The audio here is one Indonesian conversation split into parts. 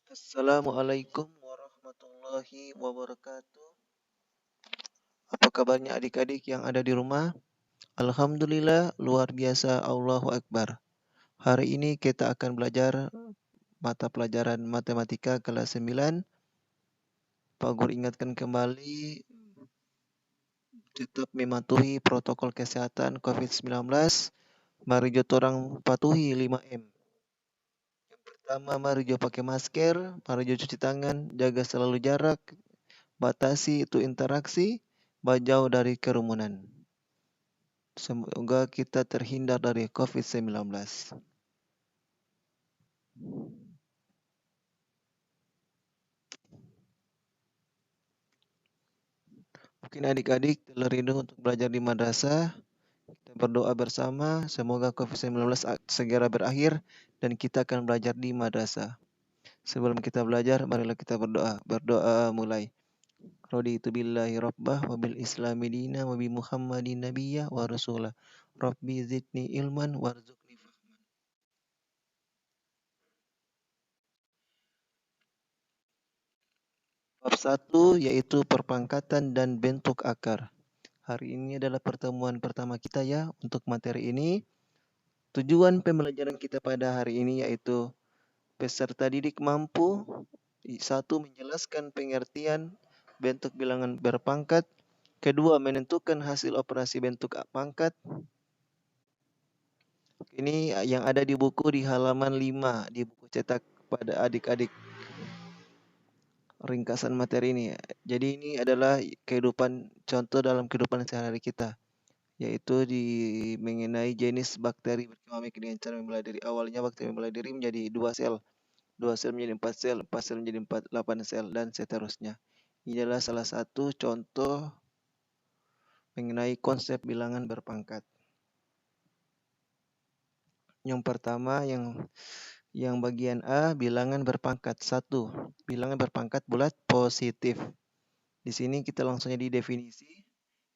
Assalamualaikum warahmatullahi wabarakatuh. Apa kabarnya adik-adik yang ada di rumah? Alhamdulillah, luar biasa, Allahu Akbar. Hari ini kita akan belajar mata pelajaran matematika kelas 9. Pak Guru ingatkan kembali, tetap mematuhi protokol kesehatan COVID-19. Mari orang patuhi 5M. Yang pertama, mari pakai masker, mari cuci tangan, jaga selalu jarak, batasi itu interaksi, jauh dari kerumunan. Semoga kita terhindar dari COVID-19. Mungkin adik-adik telah rindu untuk belajar di madrasah. Kita berdoa bersama, semoga COVID-19 segera berakhir dan kita akan belajar di madrasah. Sebelum kita belajar, marilah kita berdoa. Berdoa mulai. Raditu billahi rabbah wa bil islami dina wa bi muhammadin nabiyya wa rasulah. Rabbi zidni ilman warzuqni fahman. Bab 1 yaitu perpangkatan dan bentuk akar. Hari ini adalah pertemuan pertama kita ya untuk materi ini. Tujuan pembelajaran kita pada hari ini yaitu peserta didik mampu satu menjelaskan pengertian bentuk bilangan berpangkat, kedua menentukan hasil operasi bentuk pangkat. Ini yang ada di buku di halaman 5 di buku cetak pada adik-adik. Ringkasan materi ini. Jadi ini adalah contoh dalam kehidupan sehari-hari kita, yaitu mengenai jenis bakteri berkembang dengan cara memulai dari awalnya bakteri memulai diri menjadi 2 sel menjadi 4 sel, 4 sel menjadi 8 sel dan seterusnya. Ini adalah salah satu contoh mengenai konsep bilangan berpangkat. Yang pertama yang bagian A, bilangan berpangkat 1. Bilangan berpangkat bulat positif. Di sini kita langsung di definisi.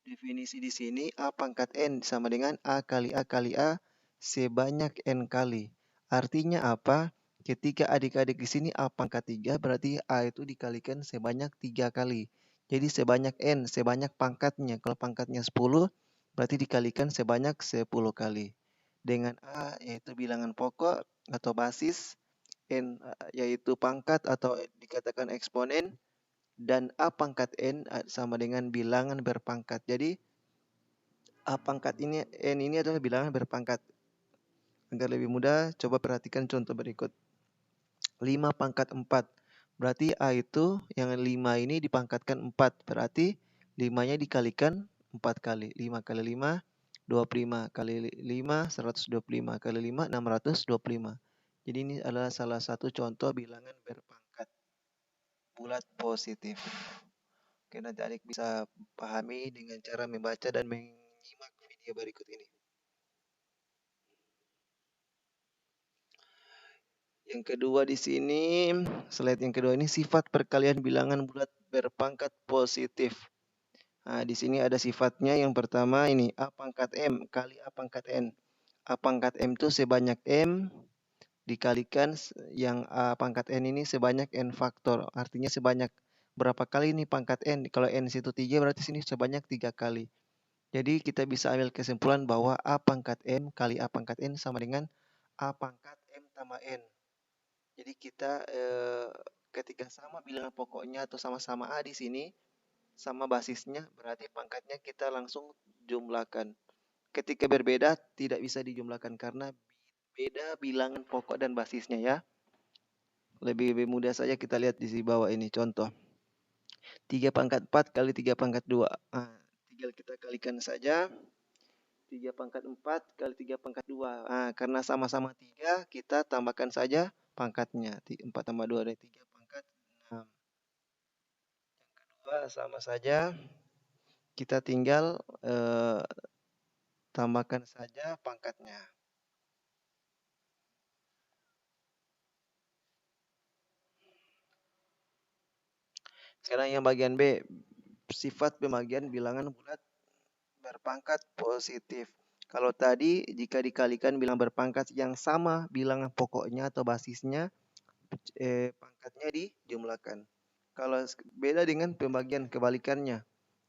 Definisi di sini A pangkat N sama dengan A kali A sebanyak N kali. Artinya apa? Ketika adik-adik di sini A pangkat 3 berarti A itu dikalikan sebanyak 3 kali. Jadi sebanyak N, sebanyak pangkatnya. Kalau pangkatnya 10 berarti dikalikan sebanyak 10 kali. Dengan A yaitu bilangan pokok atau basis, N yaitu pangkat atau dikatakan eksponen, dan A pangkat N sama dengan bilangan berpangkat. Jadi A pangkat N ini adalah bilangan berpangkat. Agar lebih mudah, coba perhatikan contoh berikut. 5 pangkat 4. Berarti A itu yang 5 ini dipangkatkan 4. Berarti 5-nya dikalikan 4 kali. 5 kali 5, 25 kali 5, 125 kali 5, 625. Jadi ini adalah salah satu contoh bilangan berpangkat bulat positif. Oke, nanti adik bisa pahami dengan cara membaca dan menyimak video berikut ini. Yang kedua di sini, slide yang kedua ini sifat perkalian bilangan bulat berpangkat positif. Nah, di sini ada sifatnya. Yang pertama ini A pangkat M kali A pangkat N. A pangkat M itu sebanyak M dikalikan yang A pangkat N ini sebanyak N faktor. Artinya sebanyak berapa kali ini pangkat N. Kalau N situ 3 berarti sini sebanyak 3 kali. Jadi kita bisa ambil kesimpulan bahwa A pangkat M kali A pangkat N sama dengan A pangkat M tambah N. Jadi kita ketika sama bilangan pokoknya atau sama-sama A di sini, sama basisnya, berarti pangkatnya kita langsung jumlahkan. Ketika berbeda tidak bisa dijumlahkan karena beda bilangan pokok dan basisnya ya. Lebih mudah saja kita lihat di bawah ini contoh. 3 pangkat 4 kali 3 pangkat 2. Tinggal kita kalikan saja. 3 pangkat 4 kali 3 pangkat 2. Karena sama-sama 3, kita tambahkan saja pangkatnya. 4 tambah 2 dari 3 pangkat 6. Yang kedua sama saja. Kita tinggal tambahkan saja pangkatnya. Sekarang yang bagian B, sifat pembagian bilangan bulat berpangkat positif. Kalau tadi jika dikalikan bilangan berpangkat yang sama bilangan pokoknya atau basisnya, pangkatnya dijumlahkan. Kalau beda dengan pembagian, kebalikannya.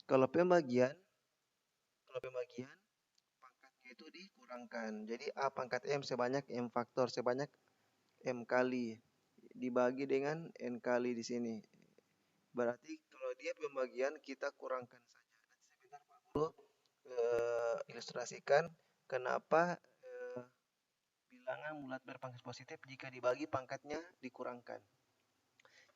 Kalau pembagian pangkatnya itu dikurangkan. Jadi A pangkat M sebanyak M faktor, sebanyak M kali. Dibagi dengan N kali di sini. Berarti kalau dia pembagian kita kurangkan saja. Nanti sebentar Pak Guru ilustrasikan kenapa bilangan bulat berpangkat positif jika dibagi pangkatnya dikurangkan.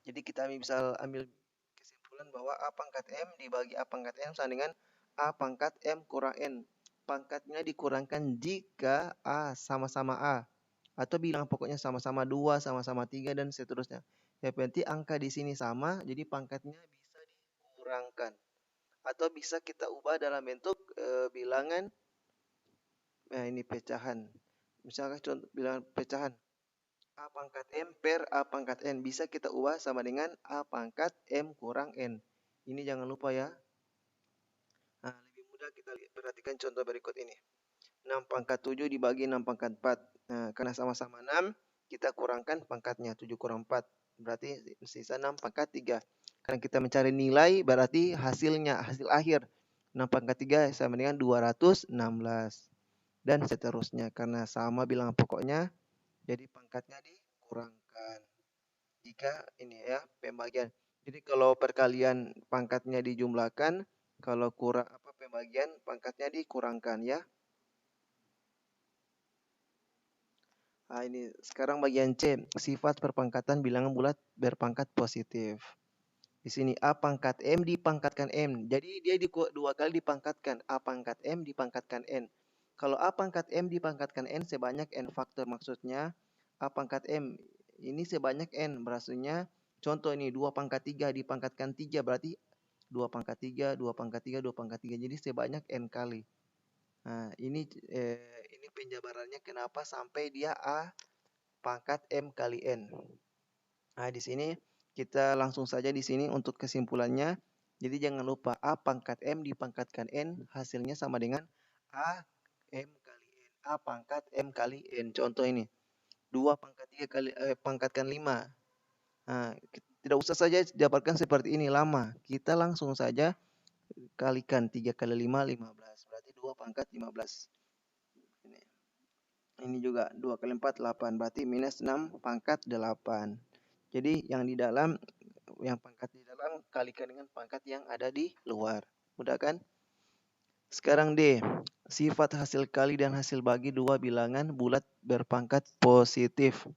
Jadi kita bisa ambil kesimpulan bahwa A pangkat M dibagi A pangkat M sama dengan A pangkat M kurang N. Pangkatnya dikurangkan jika A sama-sama A. Atau bilang pokoknya sama-sama 2, sama-sama 3, dan seterusnya. Yang penting angka di sini sama, jadi pangkatnya bisa dikurangkan. Atau bisa kita ubah dalam bentuk bilangan, nah ini pecahan. Misalkan contoh bilangan pecahan. A pangkat M per A pangkat N bisa kita ubah sama dengan A pangkat M kurang N. Ini jangan lupa ya. Nah, lebih mudah kita perhatikan contoh berikut ini. 6 pangkat 7 dibagi 6 pangkat 4. Nah, karena sama-sama 6, kita kurangkan pangkatnya. 7 kurang 4. Berarti sisa 6 pangkat 3. Karena kita mencari nilai, berarti hasilnya, hasil akhir. 6 pangkat 3 sama dengan 216. Dan seterusnya. Karena sama bilangan pokoknya, jadi pangkatnya dikurangkan. Jika ini ya pembagian. Jadi kalau perkalian pangkatnya dijumlahkan, kalau kurang pembagian pangkatnya dikurangkan ya. Nah, ini sekarang bagian C, sifat perpangkatan bilangan bulat berpangkat positif. Di sini A pangkat M dipangkatkan M. Jadi dia dua kali dipangkatkan. A pangkat M dipangkatkan N. Kalau A pangkat M dipangkatkan N sebanyak N faktor, maksudnya A pangkat M ini sebanyak N. Berarti contoh ini 2 pangkat 3 dipangkatkan 3 berarti 2 pangkat 3, 2 pangkat 3, 2 pangkat 3. Jadi sebanyak N kali. Nah, ini penjabarannya kenapa sampai dia A pangkat M kali N. Nah, di sini kita langsung saja di sini untuk kesimpulannya. Jadi jangan lupa A pangkat M dipangkatkan N hasilnya sama dengan A M kali N. A pangkat M kali N. Contoh ini. 2 pangkat 3 kali pangkatkan 5. Nah, tidak usah saja dapatkan seperti ini lama. Kita langsung saja kalikan 3 kali 5 15. Berarti 2 pangkat 15. Ini juga 2 kali 4 8. Berarti minus 6 pangkat 8. Jadi yang di dalam, yang pangkat di dalam kalikan dengan pangkat yang ada di luar. Mudah kan? Sekarang D, sifat hasil kali dan hasil bagi dua bilangan bulat berpangkat positif.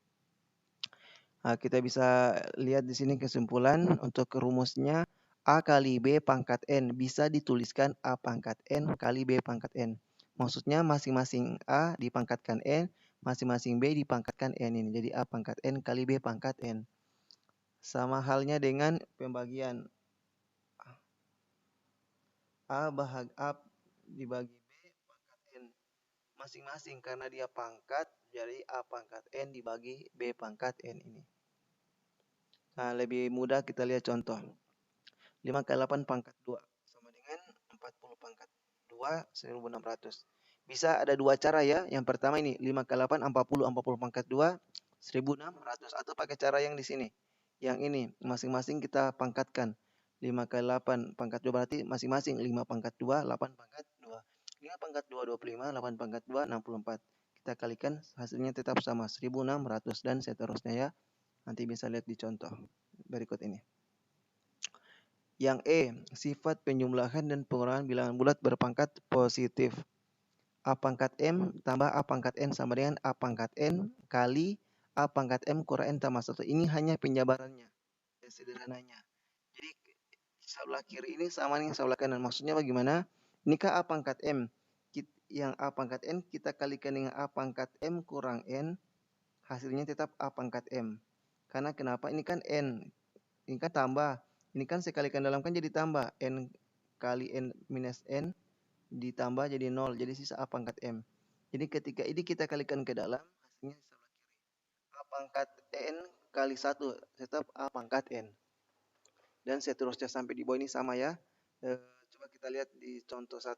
Nah, kita bisa lihat di sini kesimpulan untuk rumusnya A kali B pangkat N bisa dituliskan A pangkat N kali B pangkat N. Maksudnya masing-masing A dipangkatkan N, masing-masing B dipangkatkan N ini. Jadi A pangkat N kali B pangkat N. Sama halnya dengan pembagian. A dibagi B pangkat N. Masing-masing karena dia pangkat, jadi A pangkat N dibagi B pangkat N ini. Nah, lebih mudah kita lihat contoh. 5 kali 8 pangkat 2 sama dengan 40 pangkat 2, 1600. Bisa ada dua cara ya. Yang pertama ini 5 kali 8 40 pangkat 2, 1600. Atau pakai cara yang di sini. Yang ini masing-masing kita pangkatkan. 5 kali 8 pangkat 2 berarti masing-masing 5 pangkat 2, 8 pangkat 2. 5 pangkat 2, 25, 8 pangkat 2, 64. Kita kalikan hasilnya tetap sama 1600 dan seterusnya ya. Nanti bisa lihat di contoh berikut ini. Yang E, sifat penjumlahan dan pengurangan bilangan bulat berpangkat positif. A pangkat M tambah A pangkat N sama dengan A pangkat N kali A pangkat M kurang N tambah 1. Ini hanya penjabarannya, sederhananya. Jadi sebelah kiri ini sama dengan sebelah kanan. Maksudnya bagaimana? Ini kan A pangkat M. Yang A pangkat N kita kalikan dengan A pangkat M kurang N. Hasilnya tetap A pangkat M. Karena kenapa? Ini kan N. Ini kan tambah. Ini kan sekalikan dalam kan jadi tambah. N kali N minus N ditambah jadi 0. Jadi sisa A pangkat M. Jadi ketika ini kita kalikan ke dalam, hasilnya sebelah kiri. A pangkat N kali 1 tetap A pangkat N. Dan seterusnya sampai di bawah ini sama ya. Coba kita lihat di contoh 1.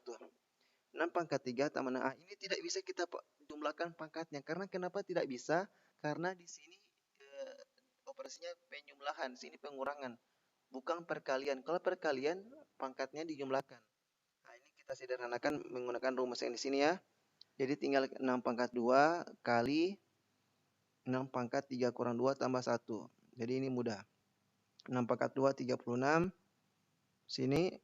6 pangkat 3 tambah 6. Ini tidak bisa kita jumlahkan pangkatnya. Karena kenapa tidak bisa? Karena di sini Konversinya penjumlahan, sini pengurangan. Bukan perkalian. Kalau perkalian, pangkatnya dijumlahkan. Nah, ini kita sederhanakan menggunakan rumus yang di sini ya. Jadi tinggal 6 pangkat 2 kali 6 pangkat 3 kurang 2 tambah 1. Jadi ini mudah. 6 pangkat 2, 36. Sini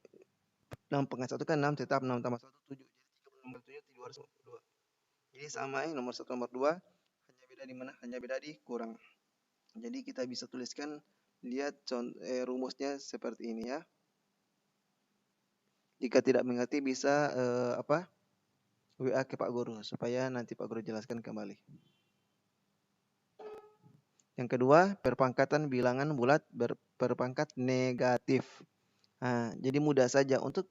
6 pangkat 1 kan 6, tetap 6 tambah 1, 7. Jadi 36 tambah 7, 252. Jadi sama ya, nomor 1, nomor 2. Hanya beda di mana? Hanya beda di kurang. Jadi kita bisa tuliskan, lihat rumusnya seperti ini ya. Jika tidak mengerti bisa WA ke Pak Guru supaya nanti Pak Guru jelaskan kembali. Yang kedua, perpangkatan bilangan bulat berpangkat negatif. Nah, jadi mudah saja untuk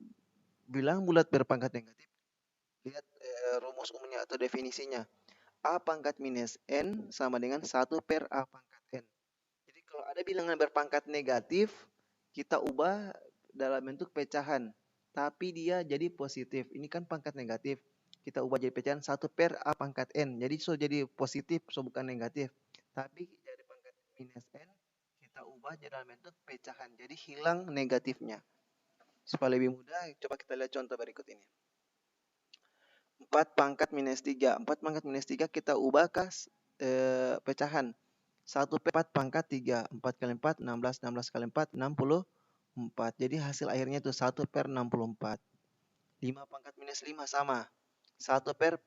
bilangan bulat berpangkat negatif. Lihat rumus umumnya atau definisinya. A pangkat minus N sama dengan 1 per A pangkat N. Jadi kalau ada bilangan berpangkat negatif, kita ubah dalam bentuk pecahan. Tapi dia jadi positif. Ini kan pangkat negatif. Kita ubah jadi pecahan 1 per A pangkat N. Jadi jadi positif, bukan negatif. Tapi dari pangkat minus N, kita ubah jadi dalam bentuk pecahan. Jadi hilang negatifnya. Supaya lebih mudah, coba kita lihat contoh berikut ini. 4 pangkat minus 3. 4 pangkat minus 3 kita ubah ke pecahan. 1 per 4 pangkat 3. 4 kali 4, 16. 16 kali 4, 64. Jadi hasil akhirnya itu 1 per 64. 5 pangkat minus 5 sama. 1 per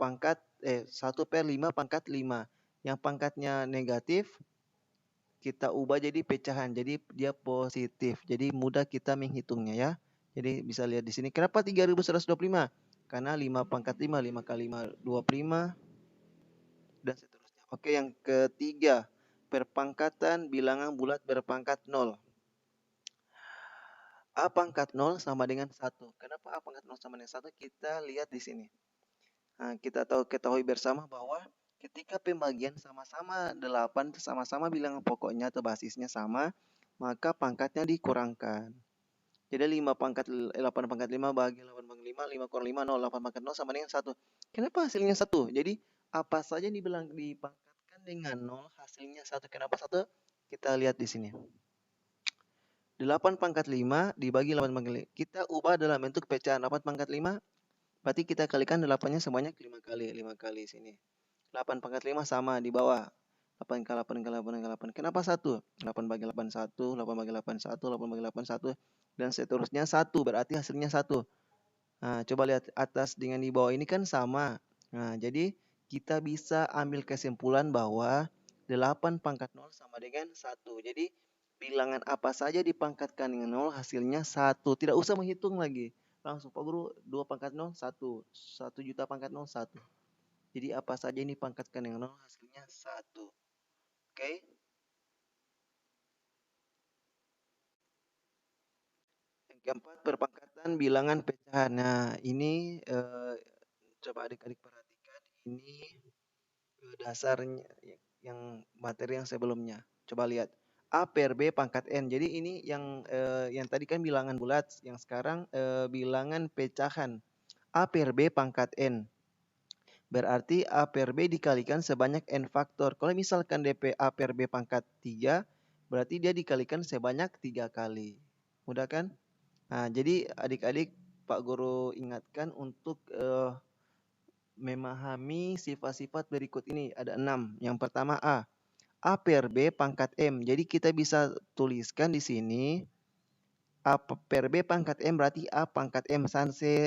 5 pangkat 5. Yang pangkatnya negatif, kita ubah jadi pecahan. Jadi dia positif. Jadi mudah kita menghitungnya ya. Jadi bisa lihat di sini. Kenapa 3125? Karena 5 pangkat 5, 5 kali 5, 25, dan seterusnya. Oke, yang ketiga, perpangkatan bilangan bulat berpangkat 0. A pangkat 0 sama dengan 1. Kenapa A pangkat 0 sama dengan 1? Kita lihat di sini. Nah, kita ketahui bersama bahwa ketika pembagian sama-sama 8, sama-sama bilangan pokoknya atau basisnya sama, maka pangkatnya dikurangkan. Jadi 8 pangkat 5 bagi 8 pangkat 5, 5 kurang 5, 0. 8 pangkat 0 sama dengan 1. Kenapa hasilnya 1? Jadi apa saja dipangkatkan dengan 0, hasilnya 1. Kenapa 1? Kita lihat di sini. 8 pangkat 5 dibagi 8 pangkat 5. Kita ubah dalam bentuk pecahan 8 pangkat 5. Berarti kita kalikan 8-nya sebanyak 5 kali. 5 kali sini. 8 pangkat 5 sama di bawah. 8 kali 8 kali 8 kali 8. Kenapa 1? 8 bagi 8, 1. 8 bagi 8, 1. 8 bagi 8, 1. Dan seterusnya 1. Berarti hasilnya 1. Nah, coba lihat atas dengan di bawah ini kan sama. Nah, jadi kita bisa ambil kesimpulan bahwa 8 pangkat 0 sama dengan 1. Jadi bilangan apa saja dipangkatkan dengan 0 hasilnya 1. Tidak usah menghitung lagi. Langsung Pak Guru 2 pangkat 0, 1. 1 juta pangkat 0, 1. Jadi apa saja ini pangkatkan dengan 0 hasilnya 1. Oke. Yang keempat, perpangkatan bilangan pecahan. Nah, ini coba adik-adik perhatikan. Ini dasarnya yang materi yang sebelumnya. Coba lihat. A per B pangkat N. Jadi ini yang tadi kan bilangan bulat, yang sekarang bilangan pecahan. A per B pangkat N. Berarti A per B dikalikan sebanyak N faktor. Kalau misalkan DP A per B pangkat 3, berarti dia dikalikan sebanyak 3 kali. Mudah kan? Nah, jadi adik-adik Pak Guru ingatkan untuk memahami sifat-sifat berikut ini. Ada 6. Yang pertama A. A per B pangkat M. Jadi kita bisa tuliskan di sini A per B pangkat M berarti A pangkat M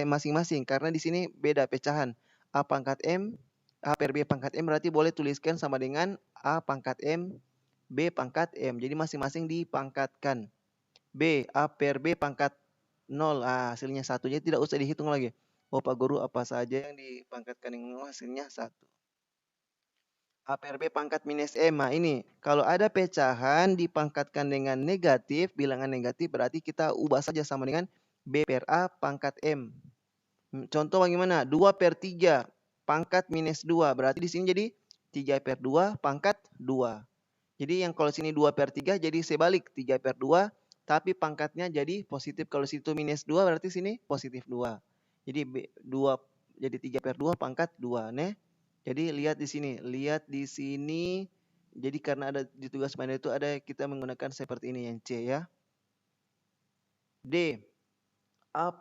masing-masing. Karena di sini beda pecahan. A pangkat M, A per B pangkat M berarti boleh tuliskan sama dengan A pangkat M, B pangkat M. Jadi masing-masing dipangkatkan. B, A per B pangkat 0. Hasilnya 1. Jadi tidak usah dihitung lagi. Oh Pak Guru, apa saja yang dipangkatkan dengan 0 hasilnya 1. A per B pangkat minus M. Nah ini, kalau ada pecahan dipangkatkan dengan negatif, bilangan negatif, berarti kita ubah saja sama dengan B per A pangkat M. Contoh bagaimana? 2 per 3 pangkat minus 2. Berarti di sini jadi 3 per 2 pangkat 2. Jadi yang kalau sini 2 per 3 jadi sebalik 3 per 2. Tapi pangkatnya jadi positif. Kalau situ minus 2 berarti sini positif 2. Jadi 2 jadi 3 per 2 pangkat 2. Jadi lihat di sini. Lihat di sini Jadi karena ada di tugas mandiri itu ada kita menggunakan seperti ini yang C ya. D. A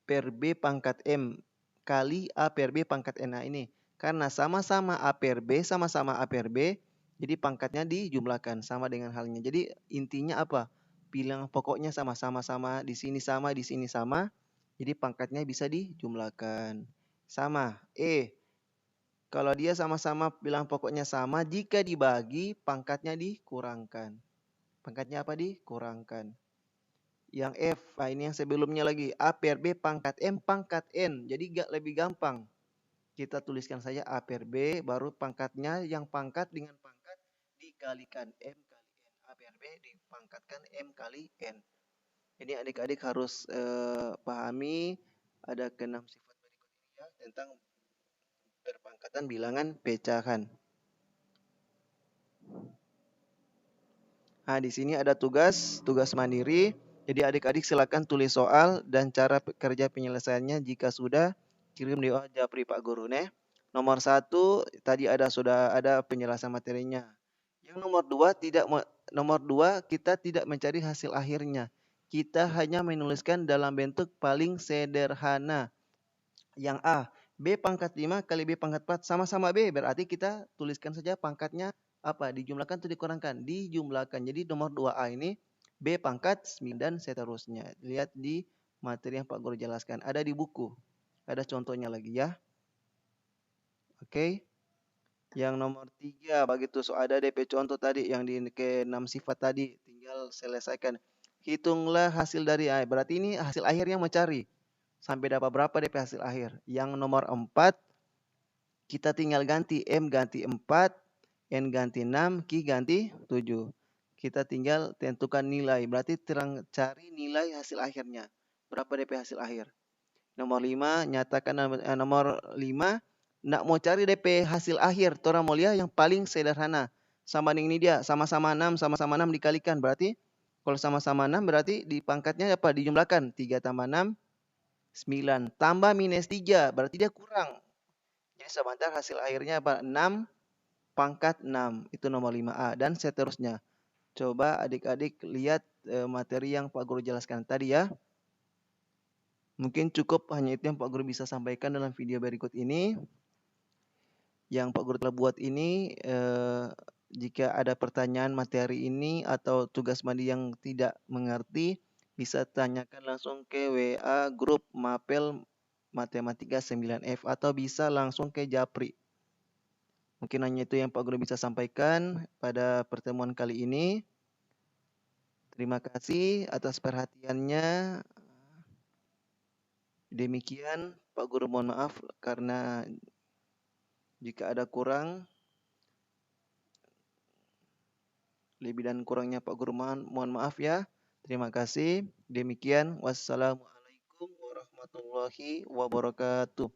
per B pangkat M kali A per B pangkat N. Nah ini karena sama-sama A per B, sama-sama A per B, jadi pangkatnya dijumlahkan sama dengan halnya. Jadi intinya apa? Bilang pokoknya sama-sama, di sini sama, di sini sama. Jadi pangkatnya bisa dijumlahkan. Sama. Kalau dia sama-sama bilang pokoknya sama, jika dibagi pangkatnya dikurangkan. Pangkatnya apa? Dikurangkan. Yang F, nah ini yang sebelumnya lagi. A per B pangkat M pangkat N. Jadi lebih gampang. Kita tuliskan saja A per B, baru pangkatnya yang pangkat dengan pangkat dikalikan M kali N. A per B dipangkatkan M kali N. Ini adik-adik harus pahami ada keenam sifat berikut ini ya, tentang perpangkatan bilangan pecahan. Nah, di sini ada tugas mandiri. Jadi adik-adik silakan tulis soal dan cara kerja penyelesaiannya. Jika sudah, kirim di Japri Pak Guru nih. Nomor 1 tadi sudah ada penjelasan materinya. Yang nomor 2 kita tidak mencari hasil akhirnya. Kita hanya menuliskan dalam bentuk paling sederhana. Yang A, B pangkat 5 kali B pangkat 4 sama-sama B. Berarti kita tuliskan saja pangkatnya apa? Dijumlahkan atau dikurangkan? Dijumlahkan. Jadi nomor 2A ini B pangkat 9 dan seterusnya. Lihat di materi yang Pak Guru jelaskan. Ada di buku. Ada contohnya lagi ya. Oke. Yang nomor 3 begitu. So ada DP contoh tadi yang di ke-6 sifat tadi. Tinggal selesaikan. Hitunglah hasil dari A. Berarti ini hasil akhirnya mencari. Sampai dapat berapa DP hasil akhir. Yang nomor 4 kita tinggal ganti M ganti 4, N ganti 6, Q ganti 7. Kita tinggal tentukan nilai. Berarti cari nilai hasil akhirnya. Berapa DP hasil akhir? Nomor 5 nyatakan nomor 5 nak mau cari DP hasil akhir. Tora mau lihat yang paling sederhana. Sama dengan ini dia, sama-sama 6, sama-sama 6 dikalikan. Berarti kalau sama-sama 6 berarti di pangkatnya apa? Dijumlahkan. 3 tambah 6, 9. Tambah minus 3, berarti dia kurang. Jadi sebentar hasil akhirnya apa? 6 pangkat 6. Itu nomor 5A dan seterusnya. Coba adik-adik lihat materi yang Pak Guru jelaskan tadi ya. Mungkin cukup hanya itu yang Pak Guru bisa sampaikan dalam video berikut ini. Yang Pak Guru telah buat ini, jika ada pertanyaan materi ini atau tugas mandi yang tidak mengerti, bisa tanyakan langsung ke WA grup Mapel Matematika 9F atau bisa langsung ke Japri. Mungkin hanya itu yang Pak Guru bisa sampaikan pada pertemuan kali ini. Terima kasih atas perhatiannya. Demikian Pak Guru mohon maaf karena jika ada kurang, lebih dan kurangnya Pak Guru mohon maaf ya. Terima kasih. Demikian wassalamualaikum warahmatullahi wabarakatuh.